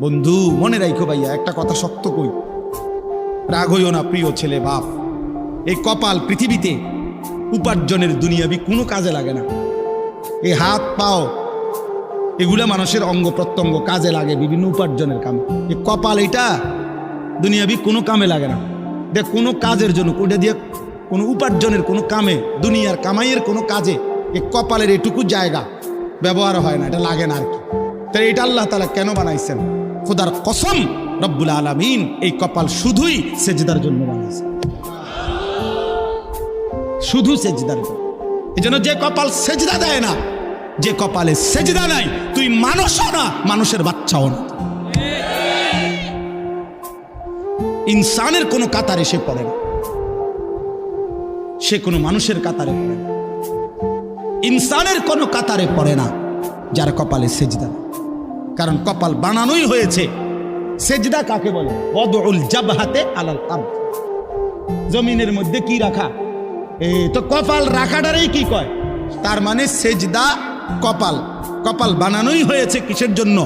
বন্ধু মনে রাখো ভাইয়া, একটা কথা শক্ত কই, রাগ হইও না প্রিয় ছেলে বাপ। এই কপাল পৃথিবীতে উপার্জনের দুনিয়াবি কোনো কাজে লাগে না। এই হাত পাও এগুলা মানুষের অঙ্গ প্রত্যঙ্গ কাজে লাগে বিভিন্ন উপার্জনের কামে। এই কপাল এটা দুনিয়াবি কোনো কামে লাগে না। দেখ কোনো কাজের জন্য ওটা দিয়ে কোনো উপার্জনের কোনো কামে, দুনিয়ার কামাইয়ের কোনো কাজে এই কপালের এটুকু জায়গা ব্যবহার হয় না, এটা লাগে না আর কি। তাই এটা আল্লাহ তাআলা কেন বানাইছেন? খোদার কসম রব্বুল আলামিন এই কপাল শুধুই সেজদার জন্য বানাইছে, শুধু সেজদার জন্য। এই জন্য যে কপাল সেজদা দেয় না, যে কপালে সেজদা নাই, তুই মানুষও না, মানুষের বাচ্চাও না। ইনসানের কোনো কাতারে সে পড়ে না, সে কোনো মানুষের কাতারে পড়ে না। ইনসানের কোনো কাতারে পড়ে না যার কপালে সেজদা। কারণ কপাল বানানোই হয়েছে। সেজদা কাকে বলে? ওয়াদউল জাবহাতে আলাল আরদ, জমিনের মধ্যে কি রাখা। তো কপাল রাখাটারই কি কয়? তার মানে সেজদা কপাল, কপাল বানানোই হয়েছে কিসের জন্য?